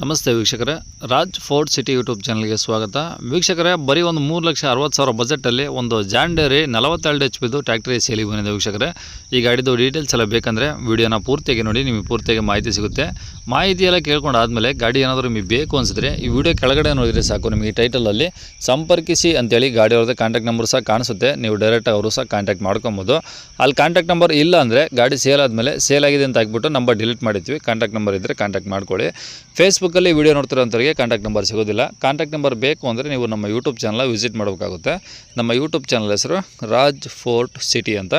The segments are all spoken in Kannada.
ನಮಸ್ತೆ ವೀಕ್ಷಕರೇ, ರಾಜ್ ಫೋರ್ಟ್ ಸಿಟಿ ಯೂಟ್ಯೂಬ್ ಚಾನಲ್ಗೆ ಸ್ವಾಗತ. ವೀಕ್ಷಕರೇ, ಬರೀ ಒಂದು 3,60,000 ಬಜೆಟಲ್ಲಿ ಒಂದು ಜಾನ್ ಡೇರಿ 42 HP ಟ್ಯಾಕ್ಟ್ರಿ ಸೇಲಿಗೆ ಬಂದಿದೆ. ವೀಕ್ಷಕರೇ, ಈ ಗಾಡಿದು ಡೀಟೇಲ್ಸ್ ಎಲ್ಲ ಬೇಕಂದರೆ ವಿಡಿಯೋನ ಪೂರ್ತಿಯಾಗಿ ನೋಡಿ, ನಿಮಗೆ ಪೂರ್ತಿಯಾಗಿ ಮಾಹಿತಿ ಸಿಗುತ್ತೆ. ಮಾಹಿತಿ ಎಲ್ಲ ಕೇಳ್ಕೊಂಡಾದ್ಮೇಲೆ ಗಾಡಿ ಏನಾದರೂ ನಿಮಗೆ ಬೇಕು ಅನಿಸಿದ್ರೆ ಈ ವಿಡಿಯೋ ಕೆಳಗಡೆ ನೋಡಿದರೆ ಸಾಕು, ನಿಮಗೆ ಟೈಟಲಲ್ಲಿ ಸಂಪರ್ಕಿಸಿ ಅಂತೇಳಿ ಗಾಡಿ ಅವ್ರದ್ದು ಕಾಂಟ್ಯಾಕ್ಟ್ ನಂಬರ್ ಸಹ ಕಾಣಿಸುತ್ತೆ. ನೀವು ಡೈರೆಕ್ಟಾಗಿ ಅವರು ಸಹ ಕಾಂಟ್ಯಾಕ್ಟ್ ಮಾಡ್ಕೊಬೋದು. ಅಲ್ಲಿ ಕಾಂಟ್ಯಾಕ್ಟ್ ನಂಬರ್ ಇಲ್ಲ ಅಂದರೆ ಗಾಡಿ ಸೇಲ್ ಆದಮೇಲೆ ಸೇಲ್ ಆಗಿದೆ ಅಂತ ಹಾಕ್ಬಿಟ್ಟು ನಂಬರ್ ಡಿಲೀಟ್ ಮಾಡಿರ್ತೀವಿ. ಕಾಂಟ್ಯಾಕ್ಟ್ ನಂಬರ್ ಇದ್ದರೆ ಕಾಂಟ್ಯಾಕ್ಟ್ ಮಾಡ್ಕೊಳ್ಳಿ. ಫೇಸ್ಬುಕ್ಕಲ್ಲಿ ವೀಡಿಯೋ ನೋಡ್ತಿರೋಂಥವ್ರಿಗೆ ಕಾಂಟ್ಯಾಕ್ಟ್ ನಂಬರ್ ಸಿಗೋದಿಲ್ಲ. ಕಾಂಟ್ಯಾಕ್ಟ್ ನಂಬರ್ ಬೇಕು ಅಂದರೆ ನೀವು ನಮ್ಮ ಯೂಟ್ಯೂಬ್ ಚಾನಲ್ ವಿಸಿಟ್ ಮಾಡಬೇಕಾಗುತ್ತೆ. ನಮ್ಮ ಯೂಟ್ಯೂಬ್ ಚಾನಲ್ ಹೆಸರು ರಾಜ್ ಫೋರ್ಟ್ ಸಿಟಿ ಅಂತ.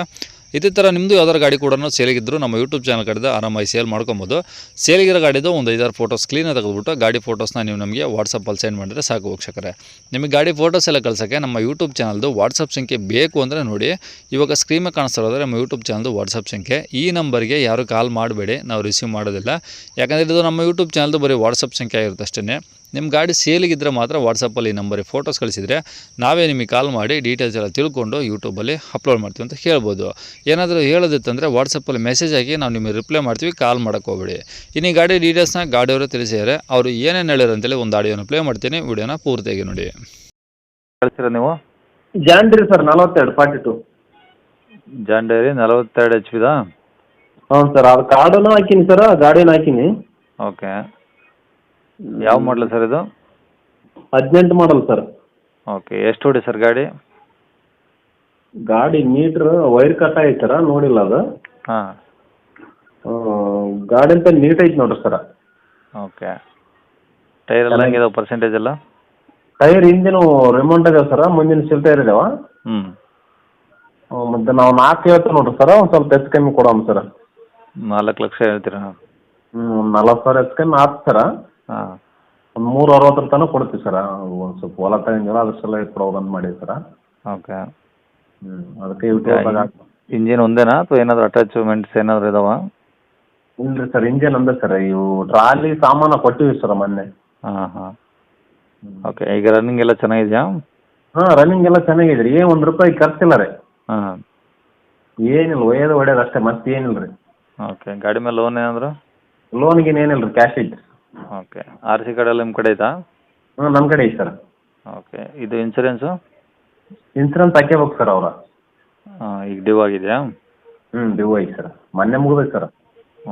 ಇದೇ ಥರ ನಿಮ್ಮದು ಯಾವ್ದಾರು ಗಾಡಿ ಕೂಡ ಸೇಲಿಗಿದ್ರು ನಮ್ಮ ಯೂಟ್ಯೂಬ್ ಚಾನಲ್ ಕಡೆದ ಆರಾಮಾಗಿ ಸೇಲ್ ಮಾಡ್ಕೊಬೋದು. ಸೇಲಿಗಿರೋ ಗಾಡಿದು ಒಂದು 5-6 ಫೋಟೋಸ್ ಕ್ಲೀನಾಗಿ ತೆಗೆದುಬಿಟ್ಟು ಗಾಡಿ ಫೋಟೋಸ್ನ ನೀವು ನಮಗೆ ವಾಟ್ಸಪ್ಪಲ್ಲಿ ಸೆಂಡ್ ಮಾಡಿದ್ರೆ ಸಾಕು ವೀಕ್ಷಕರೇ. ನಿಮಗೆ ಗಾಡಿ ಫೋಟೋಸ್ ಎಲ್ಲ ಕಳ್ಸೋಕ್ಕೆ ನಮ್ಮ ಯೂಟ್ಯೂಬ್ ಚಾನಲ್ದು ವಾಟ್ಸಪ್ ಸಂಖ್ಯೆ ಬೇಕು ಅಂದರೆ ನೋಡಿ, ಇವಾಗ ಸ್ಕ್ರೀನ್ ಕಾಣಿಸ್ತಿರೋದ್ರೆ ನಮ್ಮ ಯೂಟ್ಯೂಬ್ ಚಾನಲ್ದು ವಾಟ್ಸಪ್ ಸಂಖ್ಯೆ. ಈ ನಂಬರ್ಗೆ ಯಾರು ಕಾಲ್ ಮಾಡಬೇಡಿ, ನಾವು ರಿಸೀವ್ ಮಾಡೋದಿಲ್ಲ. ಯಾಕಂದರೆ ಇದು ನಮ್ಮ ಯೂಟ್ಯೂಬ್ ಚಾನಲ್ದು ಬರೀ ವಾಟ್ಸಪ್ ಸಂಖ್ಯೆ ಆಗಿರುತ್ತೆ ಅಷ್ಟೇ. ನಿಮ್ಮ ಗಾಡಿ ಸೇಲಿಗಿದ್ದರೆ ಮಾತ್ರ ವಾಟ್ಸಪ್ಪಲ್ಲಿ ಈ ನಂಬರಿಗೆ ಫೋಟೋಸ್ ಕಳಿಸಿದರೆ ನಾವೇ ನಿಮಗೆ ಕಾಲ್ ಮಾಡಿ ಡೀಟೇಲ್ಸ್ ಎಲ್ಲ ತಿಳ್ಕೊಂಡು ಯೂಟ್ಯೂಬಲ್ಲಿ ಅಪ್ಲೋಡ್ ಮಾಡ್ತೀವಿ ಅಂತ ಹೇಳ್ಬೋದು. ಏನಾದರೂ ಹೇಳೋದಿತ್ತಂದರೆ ವಾಟ್ಸಪ್ಪಲ್ಲಿ ಮೆಸೇಜ್ ಹಾಕಿ ನಾವು ನಿಮಗೆ ರಿಪ್ಲೈ ಮಾಡ್ತೀವಿ, ಕಾಲ್ ಮಾಡೋಕ್ಕೆ ಹೋಗಬೇಡಿ. ಇನ್ನು ಈ ಗಾಡಿ ಡೀಟೇಲ್ಸ್ನ ಗಾಡಿಯವರು ತಿಳಿಸಿದ್ದಾರೆ. ಅವರು ಏನೇನು ಹೇಳಿದ್ರು ಅಂತೇಳಿ ಒಂದು ಆಡಿಯೋನ ಪ್ಲೇ ಮಾಡ್ತೀನಿ, ವಿಡಿಯೋನ ಪೂರ್ತಿಯಾಗಿ ನೋಡಿ. ಕಳಿಸ್ತೀರಾ ನೀವು? John Deere sir 42 42. John Deere 42 HP ದಾ? ಹ್ಞೂ ಸರ್, ಅದು ಕಾರ್ಡನ್ನು ಹಾಕೀನಿ ಸರ್, ಗಾಡಿನೂ ಹಾಕೀನಿ. ಓಕೆ. ಯಾವ ಮಾಡಲು ಸರ್ ಇದು? 18 ಮಾಡಲ್ ಸರ್. ಓಕೆ. ಎಷ್ಟು ಹೊಡಿ ಸರ್ ಗಾಡಿ? ಗಾಡಿ ಮೀಟ್ರ್ ವೈರ್ ಕಟ್ ಐತೆ ಸರ, ನೋಡಿಲ್ಲ ಅದು. ಹಾಂ. ಗಾಡಿ ಅಂತ ನೀಟ್ ಐತೆ ನೋಡ್ರಿ ಸರ. ಓಕೆ. ಟೈರ್ ಎಲ್ಲ ಹೆಂಗಿದಾವೆ ಪರ್ಸೆಂಟೇಜ್ ಎಲ್ಲ? ಟೈರ್ ಹಿಂದಿನ ರಿಮೌಂಟ್ ಇದಾವೆ ಸರ, ಮುಂದಿನ ಸಿಲ್ ಟೈರ್ ಇದಾವ. ಮತ್ತು ನಾವು 4 ಹೇಳ್ತೀವಿ ನೋಡ್ರಿ ಸರ, ಒಂದು ಸ್ವಲ್ಪ ಹೆಚ್ಚು ಕಮ್ಮಿ ಕೊಡೋಣ ಸರ. 4 ಲಕ್ಷ ಹೇಳ್ತೀರಾ? 40,000 ಹೆಚ್ಚು ಕಮ್ಮಿ ಆಯ್ತು ಸರ. ಹಾಂ. ಒಂದು 360 ತನಕ ಕೊಡ್ತೀವಿ ಸರ. ಒಂದು ಸ್ವಲ್ಪ ಹೊಲ ತಗೊಂಡಿಲ್ಲ, ಅದ್ರಷ್ಟೆಲ್ಲ ಕೊಡೋದಂತ ಮಾಡಿ ಸರ. ಓಕೆ. ಅದಕ್ಕೆ ಯೂಟ್ಯೂಬ್ದಾಗ ಇಂಜಿನ್ ಒಂದೇನಾ ಅಥವಾ ಏನಾದರೂ ಅಟ್ಯಾಚ್ಮೆಂಟ್ಸ್ ಏನಾದರೂ ಇದಾವ? ಇಲ್ರಿ ಸರ್, ಇಂಜನ್ ಅಂದ ಸರ್. ಇವು ಟ್ರಾಲಿ ಸಾಮಾನು ಕೊಟ್ಟಿವಿ ಸರ್ ಮೊನ್ನೆ. ಹಾಂ ಹಾಂ. ಓಕೆ. ಈಗ ರನ್ನಿಂಗ್ ಎಲ್ಲ ಚೆನ್ನಾಗಿದೆಯಾ? ಹಾಂ, ರನ್ನಿಂಗ್ ಎಲ್ಲ ಚೆನ್ನಾಗಿದೆ ರೀ. ಏನು ₹1 ಖರ್ಚಿಲ್ಲ ರೀ. ಹಾಂ. ಏನಿಲ್ಲ, ಹೊಡೆಯೋದು ಅಷ್ಟೇ, ಮತ್ತೆ ಏನಿಲ್ಲ ರೀ. ಓಕೆ. ಗಾಡಿ ಮೇಲೆ ಲೋನ್ ಏನಾದರೂ? ಲೋನ್ಗೇನು ಏನಿಲ್ಲ ರೀ, ಕ್ಯಾಶ್ ಐತೆ. ಓಕೆ. RC ಕಾರ್ಡ್ ಎಲ್ಲ ನಿಮ್ಮ ಕಡೆ ಐತಾ? ಹಾಂ, ನಮ್ಮ ಕಡೆ ಐತೆ ಸರ್. ಓಕೆ. ಇದು ಇನ್ಸೂರೆನ್ಸು? ಇನ್ಸೂರೆನ್ಸ್ ಹಾಕೇಬೇಕು ಸರ್ ಅವರ. ಹಾಂ. ಈಗ ಡ್ಯೂ ಆಗಿದೆಯಾ? ಡ್ಯೂ ಐತೆ ಸರ್, ಮೊನ್ನೆ ಮುಗಿದೈತೆ ಸರ್.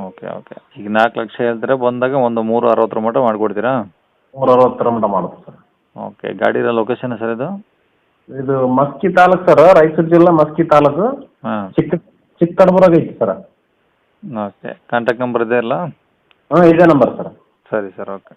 Okay okay. ಈಗ 4 ಲಕ್ಷ ಹೇಳ್ತಾರೆ, ಬಂದಾಗ ಒಂದು 360 ಮಟ್ಟ ಮಾಡಿಕೊಡ್ತೀರಾ? 360 ಮಟ್ಟ ಮಾಡುತ್ತೆ ಸರ್. ಓಕೆ. ಗಾಡಿ ಇರೋ ಲೊಕೇಶನ್ ಸರ್ ಇದು? ಇದು ಮಸ್ಕಿ ತಾಲೂಕು ಸರ್, ರಾಯಚೂರು ಜಿಲ್ಲಾ ಮಸ್ಕಿ ತಾಲೂಕು. ಹಾಂ. ಚಿಕ್ಕತಡಬುರಾಗ ಐತಿ ಸರ್. ಓಕೆ. ಕಾಂಟ್ಯಾಕ್ಟ್ ನಂಬರ್ ಇದೆ ಅಲ್ಲ? ಹಾಂ, ಇದೇ ನಂಬರ್ ಸರ್. ಸರಿ ಸರ್. ಓಕೆ.